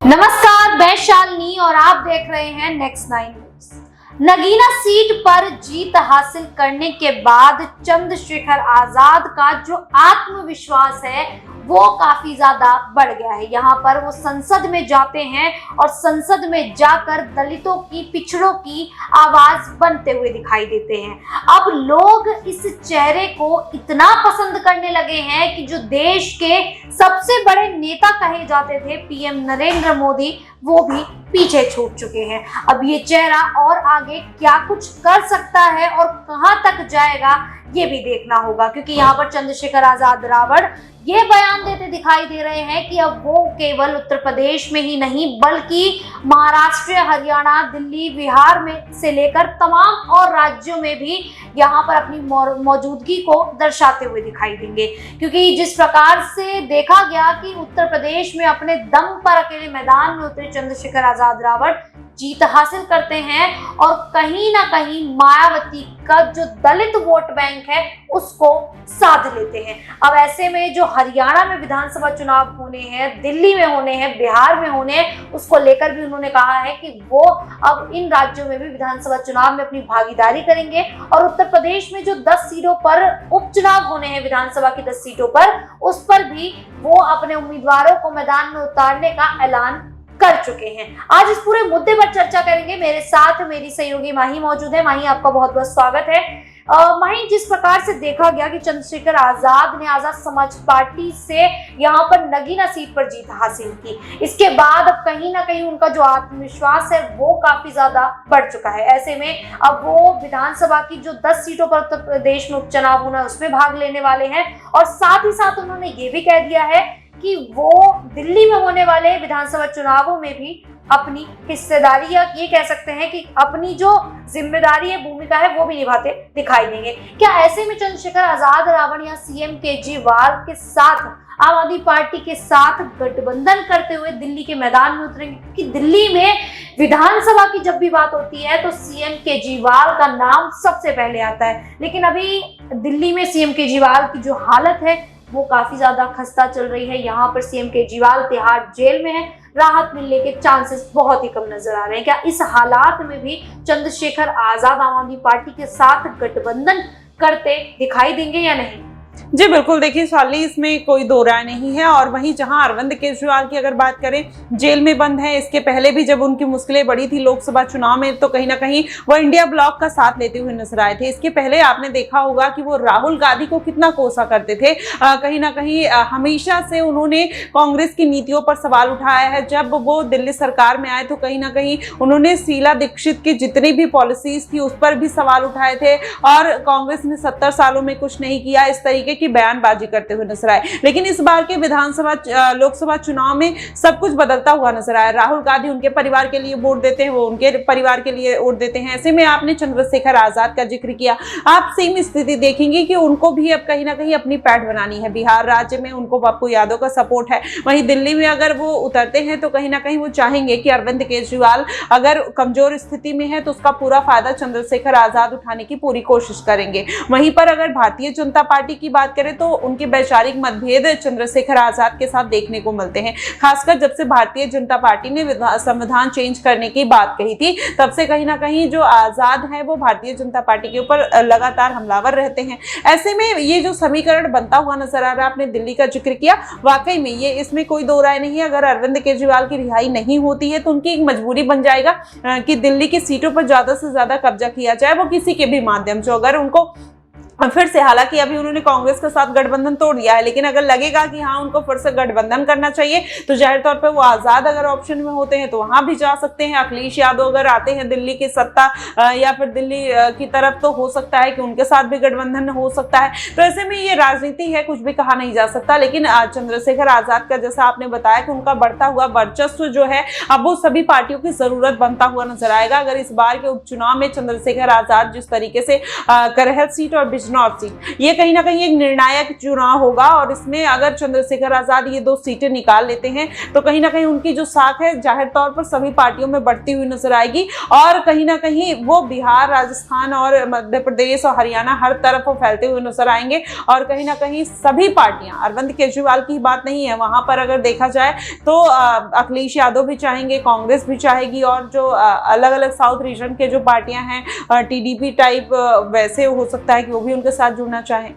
नमस्कार, मैं शालिनी और आप देख रहे हैं नेक्स्ट 9 न्यूज। नगीना सीट पर जीत हासिल करने के बाद चंद्रशेखर आजाद का जो आत्मविश्वास है वो काफी ज्यादा बढ़ गया है। यहाँ पर वो संसद में जाते हैं और संसद में जाकर दलितों की, पिछड़ों की आवाज बनते हुए दिखाई देते हैं। अब लोग इस चेहरे को इतना पसंद करने लगे हैं कि जो देश के सबसे बड़े नेता कहे जाते थे पीएम नरेंद्र मोदी, वो भी पीछे छूट चुके हैं। अब ये चेहरा और आगे क्या कुछ कर सकता है और कहां तक जाएगा ये भी देखना होगा, क्योंकि यहाँ पर चंद्रशेखर आजाद रावण ये बयान देते दिखाई दे रहे हैं कि अब वो केवल उत्तर प्रदेश में ही नहीं बल्कि महाराष्ट्र, हरियाणा, दिल्ली, बिहार में से लेकर तमाम और राज्यों में भी यहाँ पर अपनी मौजूदगी को दर्शाते हुए दिखाई देंगे। क्योंकि जिस प्रकार से देखा गया कि उत्तर प्रदेश में अपने दम पर अकेले मैदान में उतरे चंद्रशेखर आजाद रावण जीत हासिल करते हैं और कहीं ना कहीं मायावती का जो दलित वोट बैंक है उसको साध लेते हैं। अब ऐसे में जो हरियाणा में विधानसभा चुनाव होने हैं, दिल्ली में होने हैं, बिहार में होने हैं, उसको लेकर भी उन्होंने कहा है कि वो अब इन राज्यों में भी विधानसभा चुनाव में अपनी भागीदारी करेंगे और उत्तर प्रदेश में जो 10 सीटों पर उपचुनाव होने हैं, विधानसभा की 10 सीटों पर, उस पर भी वो अपने उम्मीदवारों को मैदान में उतारने का ऐलान कर चुके हैं। आज इस पूरे मुद्दे पर चर्चा करेंगे। मेरे साथ मेरी सहयोगी माही मौजूद है। माही, आपका बहुत बहुत स्वागत है। माही, जिस प्रकार से देखा गया कि चंद्रशेखर आजाद ने आजाद समाज पार्टी से यहाँ पर नगीना सीट पर जीत हासिल की, इसके बाद अब कहीं ना कहीं उनका जो आत्मविश्वास है वो काफी ज्यादा बढ़ चुका है। ऐसे में अब वो विधानसभा की जो 10 सीटों पर उत्तर प्रदेश में उपचुनाव होना है उसमें भाग लेने वाले हैं और साथ ही साथ उन्होंने ये भी कह दिया है कि वो दिल्ली में होने वाले विधानसभा चुनावों में भी अपनी हिस्सेदारी, या ये कह सकते हैं कि अपनी जो जिम्मेदारी है, भूमिका है, वो भी निभाते दिखाई देंगे। क्या ऐसे में चंद्रशेखर आजाद रावण या सीएम केजरीवाल के साथ, आम आदमी पार्टी के साथ गठबंधन करते हुए दिल्ली के मैदान में उतरेंगे? कि दिल्ली में विधानसभा की जब भी बात होती है तो सीएम केजरीवाल का नाम सबसे पहले आता है, लेकिन अभी दिल्ली में सीएम केजरीवाल की जो हालत है वो काफी ज्यादा खस्ता चल रही है। यहाँ पर सीएम केजरीवाल तिहाड़ जेल में है, राहत मिलने के चांसेस बहुत ही कम नजर आ रहे हैं। क्या इस हालात में भी चंद्रशेखर आजाद आम आदमी पार्टी के साथ गठबंधन करते दिखाई देंगे या नहीं? जी बिल्कुल, देखिए शाली, इसमें कोई दो राय नहीं है। और वहीं जहां अरविंद केजरीवाल की अगर बात करें, जेल में बंद है। इसके पहले भी जब उनकी मुश्किलें बढ़ी थी लोकसभा चुनाव में तो कहीं ना कहीं वो इंडिया ब्लॉक का साथ लेते हुए नजर आए थे। इसके पहले आपने देखा होगा कि वो राहुल गांधी को कितना कोसा करते थे। कहीं ना कहीं हमेशा से उन्होंने कांग्रेस की नीतियों पर सवाल उठाया है। जब वो दिल्ली सरकार में आए तो कहीं ना कहीं उन्होंने शीला दीक्षित की जितनी भी पॉलिसीज थी उस पर भी सवाल उठाए थे और कांग्रेस ने 70 सालों में कुछ नहीं किया, इस तरीके की बयानबाजी करते हुए नजर आए। लेकिन इस बार के विधानसभा लोकसभा चुनाव में सब कुछ बदलता हुआ नजर आया। राहुल गांधी उनके परिवार के लिए वोट देते हैं, वो उनके परिवार के लिए वोट देते हैं। ऐसे में आपने चंद्रशेखर आजाद का जिक्र किया, आप सेम स्थिति देखेंगे कि उनको भी अब कहीं ना कहीं अपनी पैठ बनानी है। बिहार राज्य में उनको पप्पू यादव का सपोर्ट है, वहीं दिल्ली में अगर वो उतरते हैं तो कहीं ना कहीं वो चाहेंगे कि अरविंद केजरीवाल अगर कमजोर स्थिति में है तो उसका पूरा फायदा चंद्रशेखर आजाद उठाने की पूरी कोशिश करेंगे। वहीं पर अगर भारतीय जनता पार्टी की बात करें तो उनके वैचारिक मतभेद चंद्रशेखर आजाद के साथ देखने को मिलते हैं। खासकर जब से भारतीय जनता पार्टी ने संविधान चेंज करने की बात कही थी तब से कहीं ना कहीं जो आजाद है वो भारतीय जनता पार्टी के ऊपर लगातार हमलावर रहते हैं। ऐसे में ये जो समीकरण बनता हुआ नजर आ रहा है, आपने दिल्ली का जिक्र किया, वाकई में ये इसमें कोई दो राय नहीं है। अगर अरविंद केजरीवाल की रिहाई नहीं होती है तो उनकी एक मजबूरी बन जाएगा कि दिल्ली की सीटों पर ज्यादा से ज्यादा कब्जा किया जाए, वो किसी के भी माध्यम से। अगर उनको फिर से, हालांकि अभी उन्होंने कांग्रेस के साथ गठबंधन तोड़ दिया है, लेकिन अगर लगेगा कि हाँ उनको फिर से गठबंधन करना चाहिए तो जाहिर तौर पे वो आजाद अगर ऑप्शन में होते हैं तो वहां भी जा सकते हैं। अखिलेश यादव अगर आते हैं दिल्ली की सत्ता या फिर दिल्ली की तरफ तो हो सकता है कि उनके साथ भी गठबंधन हो सकता है। तो ऐसे में ये राजनीति है, कुछ भी कहा नहीं जा सकता। लेकिन चंद्रशेखर आजाद का, जैसा आपने बताया कि उनका बढ़ता हुआ वर्चस्व जो है अब वो सभी पार्टियों की जरूरत बनता हुआ नजर आएगा। अगर इस बार के उपचुनाव में चंद्रशेखर आजाद जिस तरीके से करहल सीट और बिजनौर सीट, ये कहीं ना कहीं एक निर्णायक चुनाव होगा और इसमें अगर चंद्रशेखर आजाद ये 2 सीटें निकाल लेते हैं तो कहीं ना कहीं उनकी जो साख है जाहिर तौर पर सभी पार्टियों में बढ़ती हुई नजर आएगी और कहीं ना कहीं वो बिहार, राजस्थान और मध्य प्रदेश और हरियाणा हर तरफ वो फैलते हुए नजर आएंगे और कहीं ना कहीं सभी पार्टियां, अरविंद केजरीवाल की बात नहीं है, वहां पर अगर देखा जाए तो अखिलेश यादव भी चाहेंगे, कांग्रेस भी चाहेगी और जो अलग अलग साउथ रीजन के जो पार्टियां हैं टीडीपी टाइप, वैसे हो सकता है कि वो भी उनके साथ जुड़ना चाहें।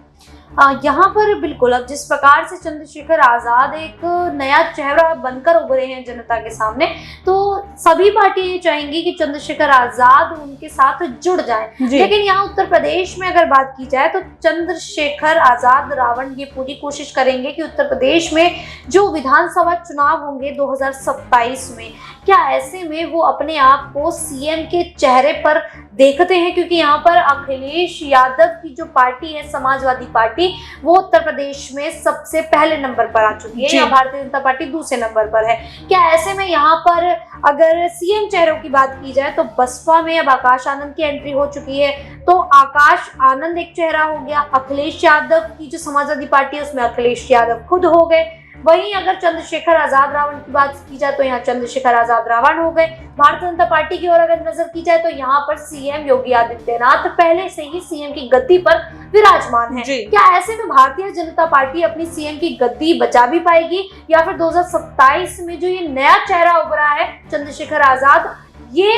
यहाँ पर बिल्कुल अब जिस प्रकार से चंद्रशेखर आजाद एक नया चेहरा बनकर उभरे हैं जनता के सामने, तो सभी पार्टियां चाहेंगी कि चंद्रशेखर आजाद उनके साथ जुड़ जाएं। लेकिन यहाँ उत्तर प्रदेश में अगर बात की जाए तो चंद्रशेखर आजाद रावण ये पूरी कोशिश करेंगे कि उत्तर प्रदेश में जो विधानसभा चुनाव होंगे 2027 में, क्या ऐसे में वो अपने आप को सीएम के चेहरे पर देखते हैं, क्योंकि यहाँ पर अखिलेश यादव की जो पार्टी है समाजवादी पार्टी, वो उत्तर प्रदेश में सबसे पहले नंबर पर आ चुकी है, यहाँ भारतीय जनता पार्टी दूसरे नंबर पर है। क्या ऐसे में यहाँ पर अगर सीएम चेहरों की बात की जाए तो बसपा में अब आकाश आनंद की एंट्री हो चुकी है, तो आकाश आनंद एक चेहरा हो गया, अखिलेश यादव की जो समाजवादी पार्टी है उसमें अखिलेश यादव खुद हो गए। वहीं अगर चंद्रशेखर आजाद रावण की बात की जाए तो यहाँ चंद्रशेखर आजाद रावण हो गए। भारतीय जनता पार्टी की ओर अगर नजर की जाए तो यहाँ पर सीएम योगी आदित्यनाथ पहले से ही सीएम की गद्दी पर विराजमान है। क्या ऐसे में भारतीय जनता पार्टी अपनी सीएम की गद्दी बचा भी पाएगी, या फिर 2027 में जो ये नया चेहरा उभरा है चंद्रशेखर आजाद, ये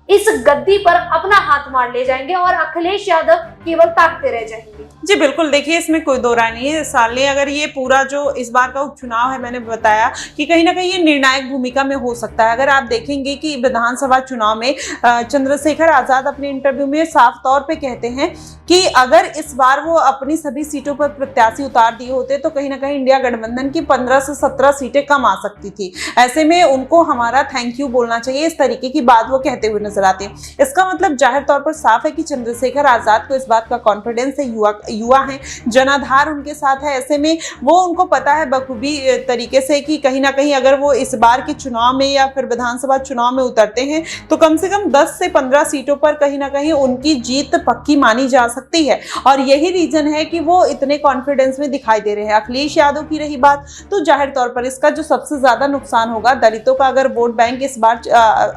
इस गद्दी पर अपना हाथ मार ले जाएंगे और अखिलेश यादव केवल ताकते रह जाएंगे? जी बिल्कुल, देखिए इसमें कोई दो राय नहीं है। साले अगर ये पूरा जो इस बार का उपचुनाव है, मैंने बताया कि कहीं ना कहीं ये निर्णायक भूमिका में हो सकता है। अगर आप देखेंगे कि विधानसभा चुनाव में चंद्रशेखर आजाद अपने इंटरव्यू में साफ तौर पे कहते हैं कि अगर इस बार वो अपनी सभी सीटों पर प्रत्याशी उतार दिए होते तो कहीं ना कहीं इंडिया गठबंधन की 15 से 17 सीटें कम आ सकती थी। ऐसे में उनको हमारा थैंक यू बोलना चाहिए, इस तरीके की बात वो कहते हुए नजर आते हैं। इसका मतलब जाहिर तौर पर साफ है कि चंद्रशेखर आजाद को इस बात का कॉन्फिडेंस है, युवा है, जनाधार उनके साथ है। ऐसे में वो उनको पता है बखूबी तरीके से कि कहीं ना कहीं अगर वो इस बार के चुनाव में या फिर विधानसभा चुनाव में उतरते हैं तो कम से कम 10 से 15 सीटों पर कहीं ना कहीं उनकी जीत पक्की मानी जा सकती है और यही रीजन है कि वो इतने कॉन्फिडेंस में दिखाई दे रहे हैं। अखिलेश यादव की रही बात तो जाहिर तौर पर इसका जो सबसे ज्यादा नुकसान होगा दलितों का अगर वोट बैंक इस बार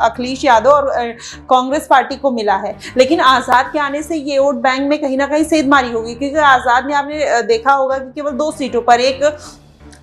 अखिलेश यादव और कांग्रेस पार्टी को मिला है, लेकिन आजाद के आने से ये वोट बैंक में कहीं ना कहीं सेधमारी होगी, क्योंकि आजाद ने आपने देखा होगा कि केवल 2 सीटों पर, एक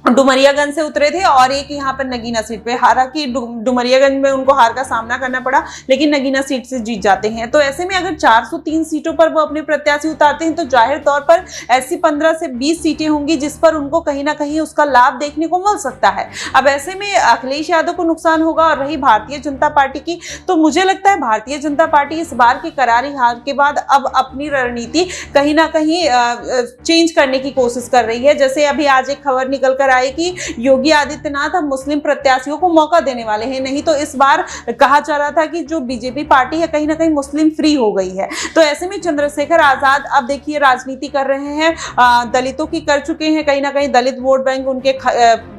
डुमरियागंज से उतरे थे और एक यहाँ पर नगीना सीट पे, हालांकि डुमरियागंज में उनको हार का सामना करना पड़ा लेकिन नगीना सीट से जीत जाते हैं। तो ऐसे में अगर 403 सीटों पर वो अपने प्रत्याशी उतारते हैं तो जाहिर तौर पर ऐसी 15 से 20 सीटें होंगी जिस पर उनको कहीं ना कहीं उसका लाभ देखने को मिल सकता है। अब ऐसे में अखिलेश यादव को नुकसान होगा। और रही भारतीय जनता पार्टी की, तो मुझे लगता है भारतीय जनता पार्टी इस बार की करारी हार के बाद अब अपनी रणनीति कहीं ना कहीं चेंज करने की कोशिश कर रही है। जैसे अभी आज एक खबर निकल कर आई कि योगी आदित्यनाथ अब मुस्लिम प्रत्याशियों को मौका देने वाले हैं। नहीं तो इस बार कहा जा रहा था कि जो बीजेपी पार्टी है कहीं ना कहीं मुस्लिम फ्री हो गई है। तो ऐसे में चंद्रशेखर आजाद अब देखिए राजनीति कर रहे हैं, दलितों की कर चुके हैं, कहीं ना कहीं दलित वोट बैंक उनके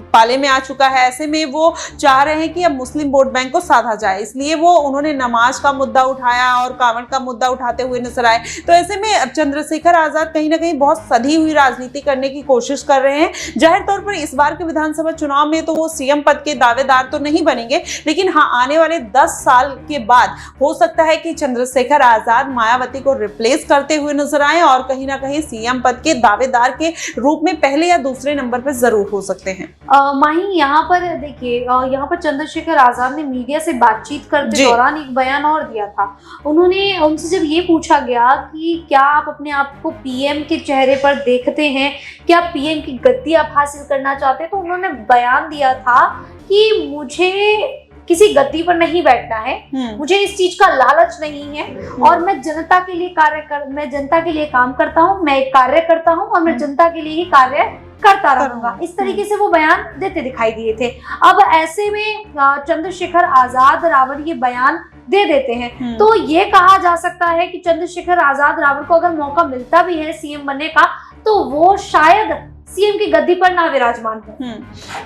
पाले में आ चुका है। ऐसे में वो चाह रहे हैं कि अब मुस्लिम वोट बैंक को साधा जाए, इसलिए वो उन्होंने नमाज का मुद्दा उठाया और कांवड़ का मुद्दा उठाते हुए नजर आए। तो ऐसे में चंद्रशेखर आजाद कहीं ना कहीं बहुत सधी हुई राजनीति करने की कोशिश कर रहे हैं। जाहिर तौर पर इस बार के विधानसभा चुनाव में तो वो सीएम पद के दावेदार तो नहीं बनेंगे, लेकिन हाँ आने वाले 10 साल के बाद हो सकता है कि चंद्रशेखर आजाद मायावती को रिप्लेस करते हुए नजर आए और कहीं ना कहीं सीएम पद के दावेदार के रूप में पहले या दूसरे नंबर पर जरूर हो सकते हैं। माही, यहाँ पर देखिए, यहाँ पर चंद्रशेखर आजाद ने मीडिया से बातचीत करते दौरान एक बयान और दिया था। उन्होंने उनसे जब ये पूछा गया कि क्या आप अपने आप को पीएम के चेहरे पर देखते हैं, क्या पीएम की गद्दी आप हासिल करना चाहते हैं, तो उन्होंने बयान दिया था कि मुझे किसी गद्दी पर नहीं बैठना है, मुझे इस चीज का लालच नहीं है और मैं जनता के लिए मैं जनता के लिए काम करता हूँ, मैं एक कार्य करता हूँ और मैं जनता के लिए ही कार्य करता रहूंगा। इस तरीके से वो बयान देते दिखाई दिए थे। अब ऐसे में चंद्रशेखर आजाद रावण ये बयान दे देते हैं तो ये कहा जा सकता है कि चंद्रशेखर आजाद रावण को अगर मौका मिलता भी है सीएम बनने का तो वो शायद सीएम की गद्दी पर ना विराजमान हो।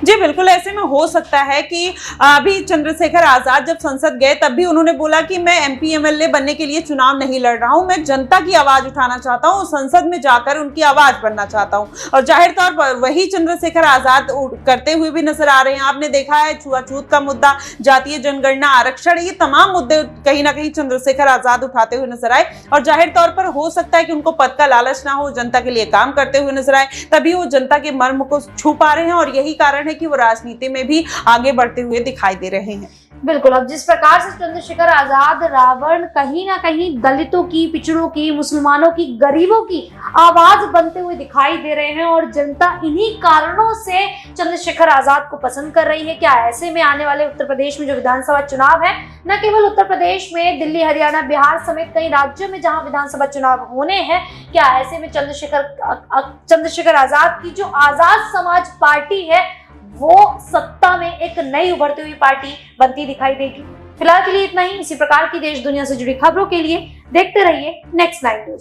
जी बिल्कुल, ऐसे में हो सकता है कि अभी चंद्रशेखर आजाद जब संसद गए तब भी उन्होंने बोला कि मैं एमपी एमएलए बनने के लिए चुनाव नहीं लड़ रहा हूं, मैं जनता की आवाज उठाना चाहता हूं, संसद में जाकर उनकी आवाज बनना चाहता हूं। और जाहिर तौर पर वही चंद्रशेखर आजाद करते हुए भी नजर आ रहे हैं। आपने देखा है छुआछूत का मुद्दा, जातीय जनगणना, आरक्षण, ये तमाम मुद्दे कहीं ना कहीं चंद्रशेखर आजाद उठाते हुए नजर आए। और जाहिर तौर पर हो सकता है कि उनको पद का लालच ना हो, जनता के लिए काम करते हुए नजर आए, तभी वो जनता के मर्म को छू पा रहे हैं और यही कारण है कि वो राजनीति में भी आगे बढ़ते हुए दिखाई दे रहे हैं। बिल्कुल, अब जिस प्रकार से चंद्रशेखर आजाद रावण कहीं ना कहीं दलितों की, पिछड़ों की, मुसलमानों की, गरीबों की आवाज बनते हुए दिखाई दे रहे हैं और जनता इन्हीं कारणों से चंद्रशेखर आजाद को पसंद कर रही है। क्या ऐसे में आने वाले उत्तर प्रदेश में जो विधानसभा चुनाव है, न केवल उत्तर प्रदेश में, दिल्ली, हरियाणा, बिहार समेत कई राज्यों में जहां विधानसभा चुनाव होने हैं, क्या ऐसे में चंद्रशेखर आजाद की जो आजाद समाज पार्टी है वो सत्ता में एक नई उभरती हुई पार्टी बनती दिखाई देगी? फिलहाल के लिए इतना ही। इसी प्रकार की देश दुनिया से जुड़ी खबरों के लिए देखते रहिए नेक्स्ट 9 न्यूज।